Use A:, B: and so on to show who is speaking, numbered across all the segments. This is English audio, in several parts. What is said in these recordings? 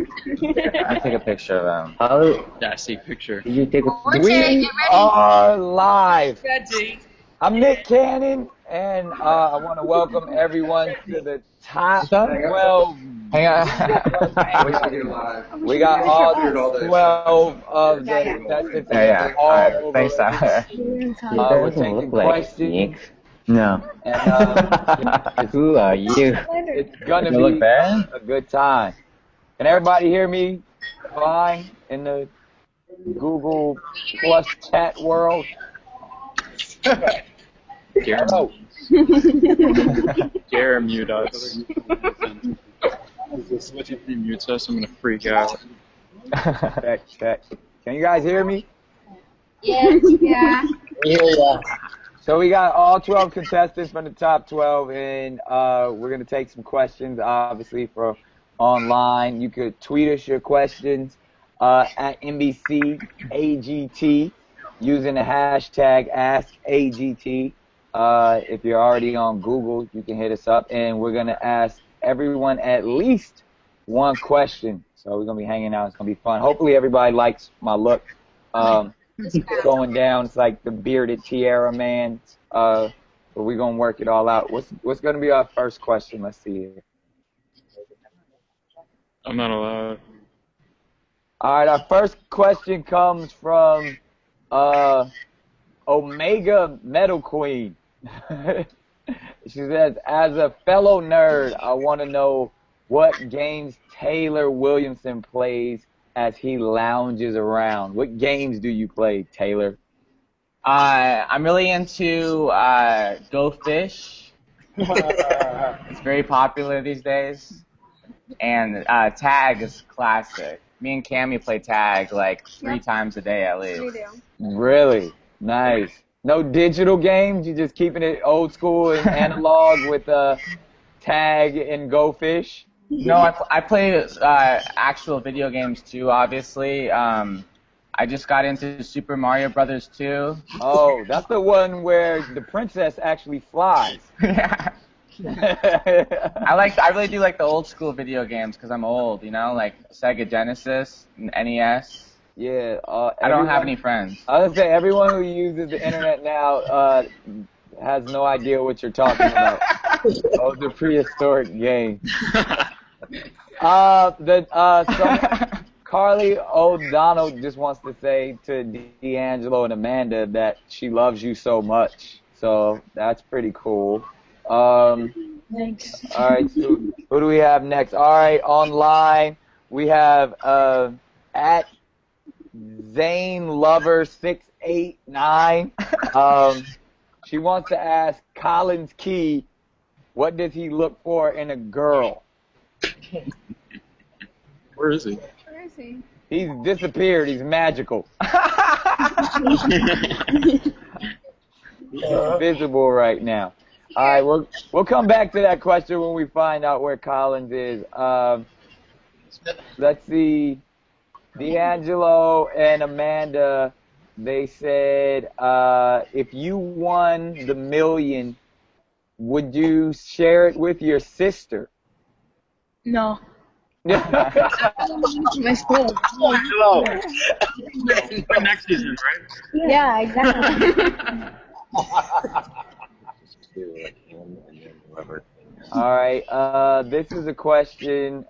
A: I take a picture of them.
B: How
C: Yeah, I see picture.
B: did you take a
D: We
E: are live.
C: Ready.
E: I'm Nick Cannon, and I want to welcome everyone to the top 12.
A: Hang on.
E: We got all 12 of the contestants
A: Yeah.
E: all
A: Alright,
E: over.
A: thanks, Tyler.
E: We're taking questions.
A: No.
E: And
B: Who are you?
E: it's going to
A: You look
E: be
A: bad?
E: a good time. Can everybody hear me fine in the Google Plus chat world?
C: Hello. Gare mute us. If he mutes us, I'm gonna freak out.
E: Check. Can you guys hear me?
D: Yes, yeah.
E: So we got all 12 contestants from the top 12, and we're going to take some questions, obviously, from online. You could tweet us your questions at NBCAGT using the hashtag AskAGT. If you're already on Google, you can hit us up, and we're going to ask everyone at least one question. So we're going to be hanging out. It's going to be fun. Hopefully everybody likes my look. Going down. It's like the bearded tiara man. But we're going to work it all out. What's going to be our first question? Let's see here.
C: I'm not allowed.
E: All right, our first question comes from Omega Metal Queen. She says, as a fellow nerd, I want to know what games Taylor Williamson plays as he lounges around. What games do you play, Taylor?
A: I'm really into Go Fish. It's very popular these days. And tag is classic. Me and Cammy play tag like 3 times a day at least.
D: We do.
E: Really? Nice. No digital games? You just keeping it old school and analog with tag and Go Fish?
A: No, I play actual video games too, obviously. I just got into Super Mario Brothers 2.
E: Oh, that's the one where the princess actually flies.
A: Yeah. I really do like the old school video games because I'm old, you know, like Sega Genesis, NES.
E: Yeah.
A: I don't have any friends.
E: I was gonna say, everyone who uses the internet now has no idea what you're talking about. Oh, the prehistoric game. Carly O'Donnell just wants to say to D'Angelo and Amanda that she loves you so much. So that's pretty cool.
D: Thanks.
E: All right, so who do we have next? All right, online we have at ZaneLover689. She wants to ask Collins Key, what does he look for in a girl?
C: Where is he?
D: Where is he?
E: He's disappeared. He's magical. He's invisible right now. All right, we'll come back to that question when we find out where Collins is. Let's see. D'Angelo and Amanda, they said, if you won the $1 million, would you share it with your sister?
D: No. My school.
C: Hello. Next season, right?
D: Yeah, exactly.
E: All right. This is a question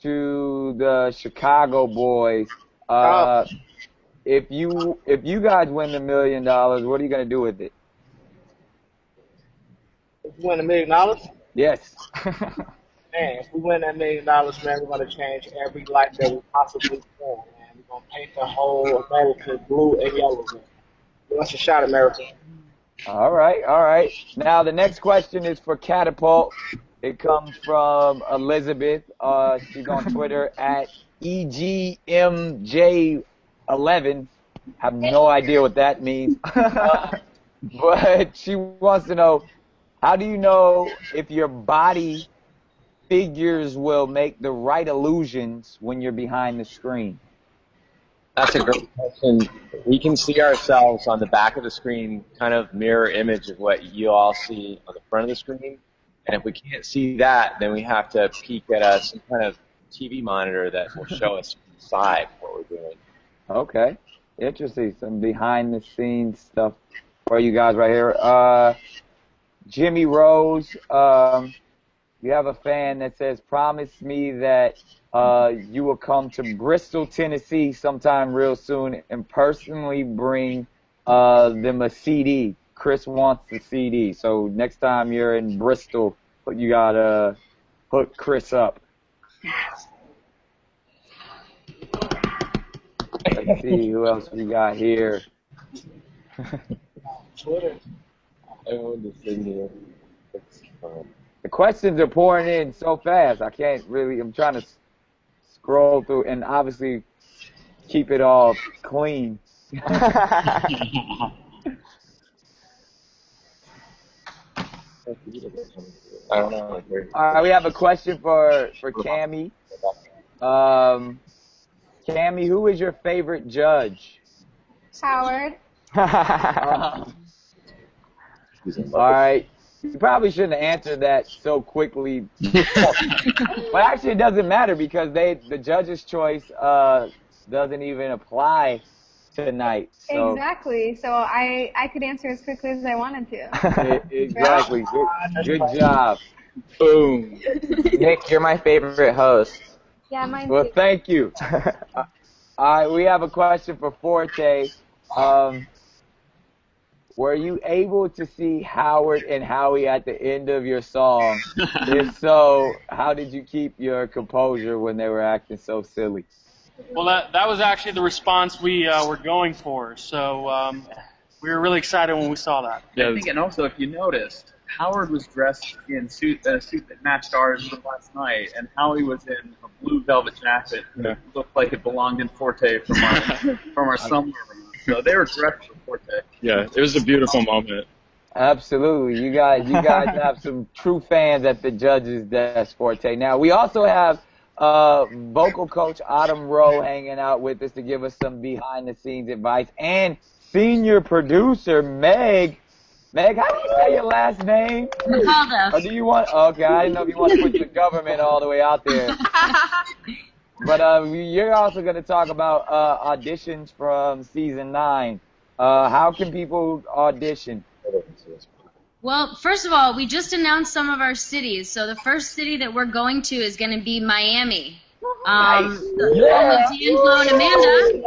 E: to the Chicago boys. If you guys win the $1 million, what are you gonna do with it?
F: If we win $1 million,
E: Yes.
F: man, if we win that $1 million, man, we're gonna change every life that we possibly can, man. We're gonna paint the whole America blue and yellow. Man. Give us a shot, America.
E: All right. Now the next question is for Catapult. It comes from Elizabeth. She's on Twitter at EGMJ11. Have no idea what that means. But she wants to know, how do you know if your body figures will make the right illusions when you're behind the screen?
B: That's a great question. We can see ourselves on the back of the screen, kind of mirror image of what you all see on the front of the screen. And if we can't see that, then we have to peek at some kind of TV monitor that will show us inside what we're doing.
E: Okay. Interesting. Some behind the scenes stuff for you guys right here. Jimmy Rose, you have a fan that says, promise me that you will come to Bristol, Tennessee sometime real soon and personally bring them a CD. Chris wants the CD. So next time you're in Bristol, you got to hook Chris up. Let's see who else we got here.
F: Twitter.
B: Everyone just sitting here.
E: The questions are pouring in so fast. I can't really, I'm trying to scroll through and obviously keep it all clean.
B: I don't know.
E: All right, we have a question for Cammie. Cammie, who is your favorite judge?
D: Howard.
E: All right. You probably shouldn't have answered that so quickly. But actually, it doesn't matter because the judge's choice doesn't even apply tonight. So.
D: Exactly. So I could answer as quickly as I wanted to.
E: Exactly. Good job.
C: Boom.
A: Nick, you're my favorite host.
D: Yeah, mine
E: Well,
D: too.
E: thank you. All right, we have a question for Forte. Were you able to see Howard and Howie at the end of your song? If so, how did you keep your composure when they were acting so silly?
G: Well, that was actually the response we were going for. So we were really excited when we saw that.
C: Yeah,
H: I think, and also if you noticed, Howard was dressed in a suit that matched ours from last night, and Howie was in a blue velvet jacket that looked like it belonged in Forte from our summer room. So they were dressed for Forte.
C: yeah, it was a beautiful moment.
E: Absolutely. You guys have some true fans at the judges' desk, Forte. Now, we also have vocal coach Autumn Rowe hanging out with us to give us some behind-the-scenes advice, and senior producer Meg. Meg, how do you say your last name?
I: Mafalda.
E: Or do you want? Okay, I didn't know if you want to put the government all the way out there. But you're also going to talk about auditions from season 9. How can people audition?
I: Well, first of all, we just announced some of our cities. So the first city that we're going to is going to be Miami.
E: Nice.
I: The home of D'Angelo and Amanda.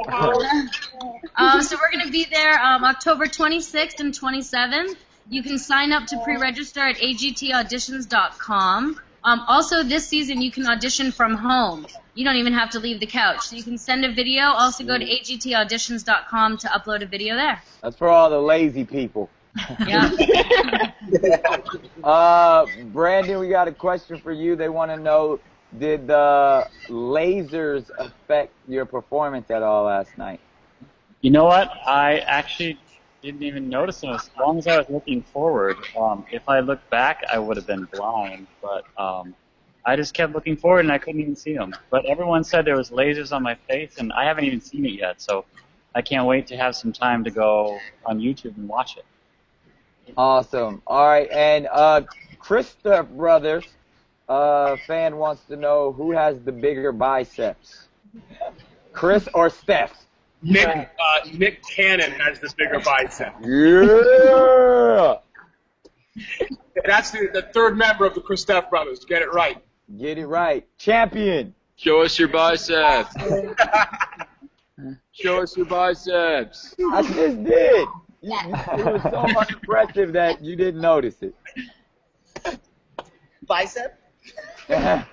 I: So we're going to be there October 26th and 27th. You can sign up to pre-register at agtauditions.com. Also, this season, you can audition from home. You don't even have to leave the couch. So you can send a video. Also, go to agtauditions.com to upload a video there.
E: That's for all the lazy people.
I: Yeah.
E: Brandon, we got a question for you. They want to know, did the lasers affect your performance at all last night?
J: You know what? I actually didn't even notice them as long as I was looking forward. If I looked back, I would have been blind, but I just kept looking forward and I couldn't even see them. But everyone said there was lasers on my face, and I haven't even seen it yet, so I can't wait to have some time to go on YouTube and watch it.
E: Awesome. All right, and Christoph Brothers fan wants to know who has the bigger biceps, Chris or Steph?
K: Nick Cannon has the bigger bicep.
E: Yeah.
K: That's the third member of the Christoph brothers. Get it right.
E: Get it right. Champion.
C: Show us your biceps. Show us your biceps.
E: I just did. It was so unimpressive that you didn't notice it.
F: Bicep?
E: All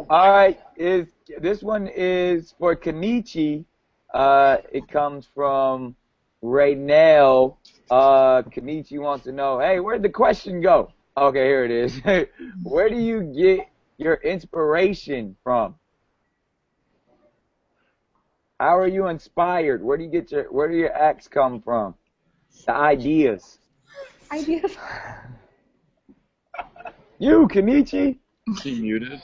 E: right. This one is for Kenichi. It comes from Raynell. Kenichi wants to know, hey, where'd the question go? Okay, here it is. Where do you get your inspiration from? How are you inspired? Where do your acts come from? The ideas.
D: Ideas.
E: You, Kenichi?
C: Is he muted?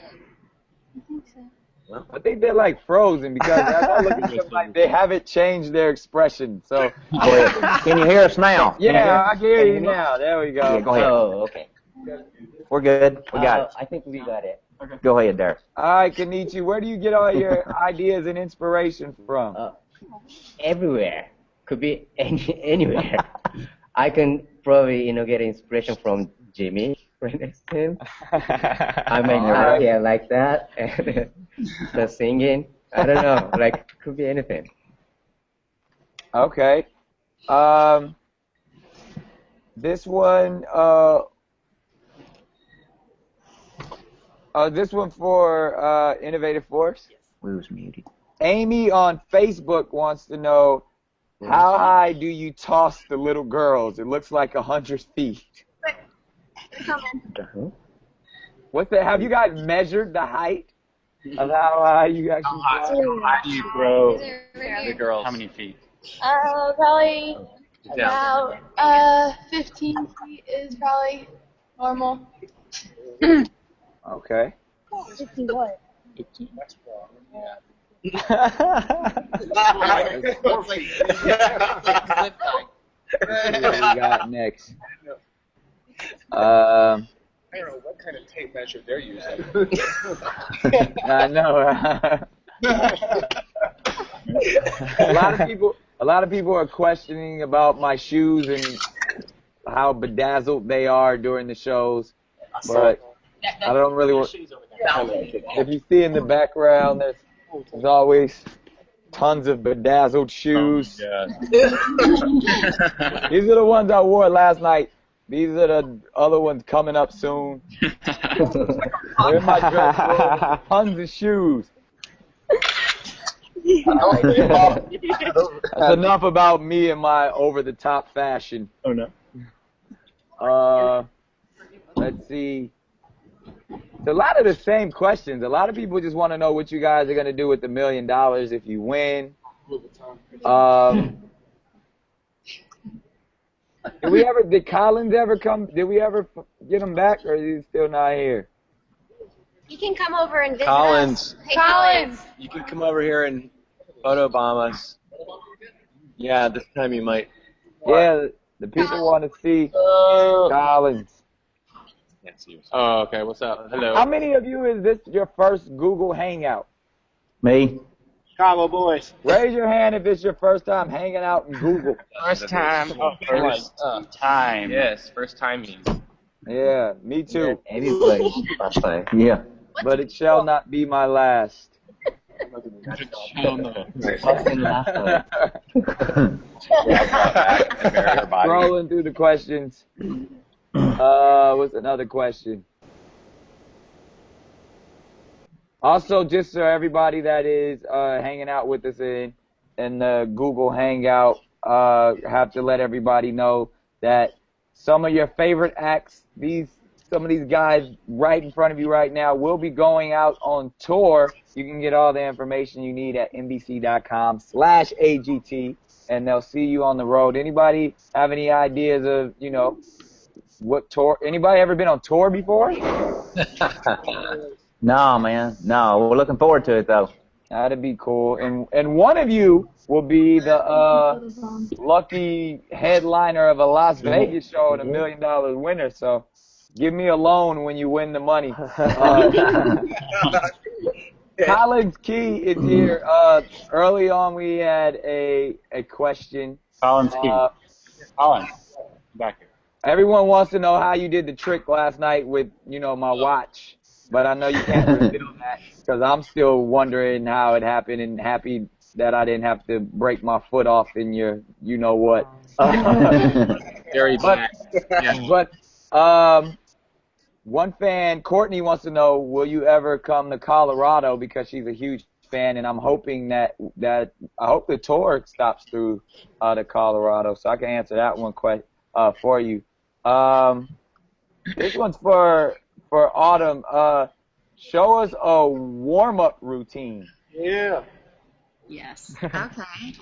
E: I think they're like frozen because I look at them like they haven't changed their expression. So
A: Can you hear us now?
E: yeah, I can hear you now. There we go.
A: Yeah, go ahead. Oh, okay. We're good. We got it.
L: I think we got it. Go ahead, Derek.
E: All right, Kenichi, where do you get all your ideas and inspiration from?
M: Everywhere. Could be anywhere. I can probably, get inspiration from Jimmy right next to him. I might cut hair like that and the singing. I don't know. Like, could be anything.
E: Okay. This one for Innovative Force.
L: We was muted.
E: Amy on Facebook wants to know, how high do you toss the little girls? It looks like 100 feet. What's that? Have you guys measured the height of how high you actually
J: How do you grow the girls? How many feet?
N: Probably about 15 feet is probably normal.
E: Okay.
N: 15 what?
E: What do we got next?
K: I don't know what kind of tape measure they're using.
E: I know. A lot of people are questioning about my shoes and how bedazzled they are during the shows, but I don't really want. If you see in the background, there's always tons of bedazzled shoes.
C: Yeah.
E: These are the ones I wore last night. These are the other ones coming up soon. They're in my dress drawer. Tons of shoes. That's enough about me and my over-the-top fashion.
C: Oh, no.
E: Let's see. It's a lot of the same questions. A lot of people just want to know what you guys are going to do with the $1 million if you win. Did Collins ever come? Did we ever get him back, or is he still not here?
N: You can come over and visit
B: Collins.
N: us. Hey, Collins.
B: You can come over here and photobomb us. Yeah, this time you might.
E: Yeah, the people want to see Collins.
C: Oh, okay. What's up? Hello.
E: How many of you is this your first Google Hangout?
L: Me.
F: Chicago boys.
E: Raise your hand if it's your first time hanging out in Google.
C: First time.
J: First time.
C: Yes, first timing.
E: Yeah, me too.
L: Everybody. Yeah.
E: But it shall not be my last. Scrolling through the questions. What's another question? Also, just so everybody that is hanging out with us in the Google Hangout, have to let everybody know that some of your favorite acts, some of these guys right in front of you right now, will be going out on tour. You can get all the information you need at NBC.com/AGT, and they'll see you on the road. Anybody have any ideas of, what tour? Anybody ever been on tour before?
L: No, man. No, we're looking forward to it, though.
E: That'd be cool. And one of you will be the lucky headliner of a Las Vegas show and $1 million winner. So give me a loan when you win the money. Collins Key is here. Early on, we had a question.
J: Collins Key. Collins, back here.
E: Everyone wants to know how you did the trick last night with, my watch. But I know you can't reveal that because I'm still wondering how it happened and happy that I didn't have to break my foot off in your you-know-what.
C: Very bad.
E: But one fan, Courtney, wants to know, will you ever come to Colorado, because she's a huge fan, and I'm hoping that I hope the tour stops through to Colorado, so I can answer that one for you. This one's for Autumn. Show us a warm-up routine.
F: Yeah.
O: Yes. Okay.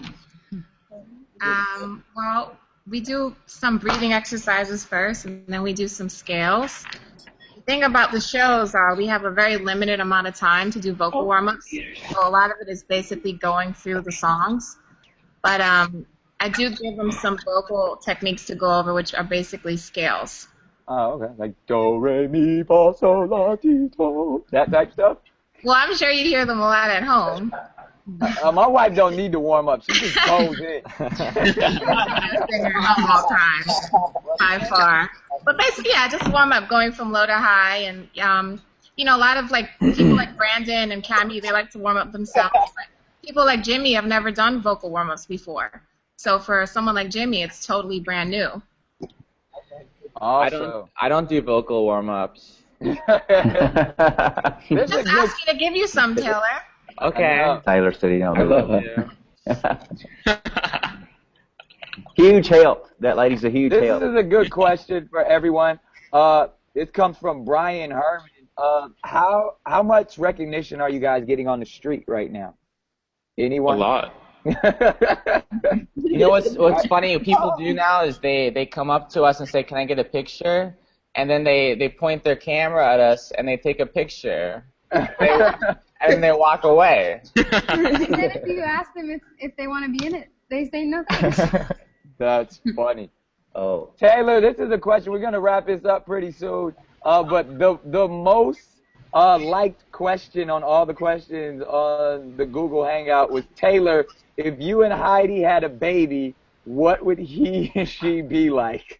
O: Well, we do some breathing exercises first, and then we do some scales. The thing about the shows are we have a very limited amount of time to do vocal warm-ups, so a lot of it is basically going through the songs. But I do give them some vocal techniques to go over, which are basically scales.
E: Oh, okay. Like do, re, mi, fa, sol, la, ti, do. That type stuff?
O: Well, I'm sure you hear them a lot at home.
E: My wife don't need to warm up. She just goes in.
O: Singer of all time, by far. But basically, yeah, just warm up, going from low to high, and you know, a lot of like people like Brandon and Cammy, they like to warm up themselves. Like, people like Jimmy have never done vocal warm ups before, so for someone like Jimmy, it's totally brand new.
E: Also,
A: I don't do vocal warm ups.
O: Just ask you to give you some, Taylor.
A: Okay.
L: Tyler said he don't do
A: Yeah.
L: Huge help. That lady's a huge help.
E: This is a good question for everyone. This comes from Brian Herman. How much recognition are you guys getting on the street right now? Anyone?
C: A lot.
A: You know what's funny? What people do now is they come up to us and say, "Can I get a picture?" And then they point their camera at us and they take a picture. And they walk away.
D: And then if you ask them if they want to be in it, they say no thanks.
E: That's funny.
L: Oh.
E: Taylor, this is a question. We're going to wrap this up pretty soon. But the most liked question on all the questions on the Google Hangout was, Taylor, if you and Heidi had a baby, what would he and she be like?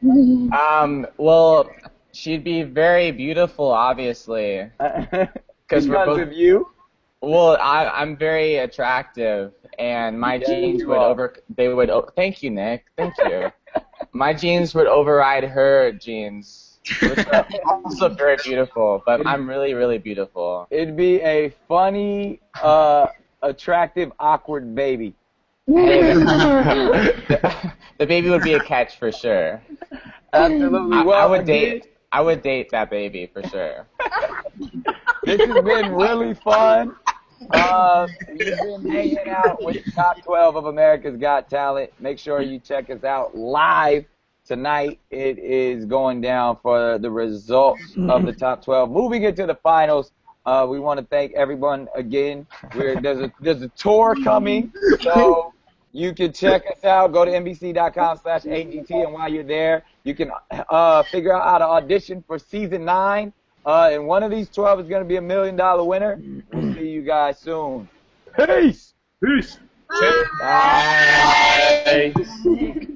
A: Well, she'd be very beautiful, obviously. Because
E: of you?
A: Well, I'm very attractive, and my genes would thank you, Nick. Thank you. My genes would override her genes, which are also very beautiful, but I'm really, really beautiful.
E: It'd be a funny, attractive, awkward baby.
A: The baby would be a catch for sure.
E: Absolutely. Well,
A: I would date that baby for sure.
E: This has been really fun. You've been hanging out with the top 12 of America's Got Talent. Make sure you check us out live tonight. It is going down for the results of the top 12. Moving into the finals, we want to thank everyone again. There's a tour coming, so you can check us out. Go to NBC.com/AGT, and while you're there, you can figure out how to audition for season 9. And one of these 12 is going to be $1 million winner. We'll see you guys soon. Peace.
K: Peace.
E: Bye.
K: Bye.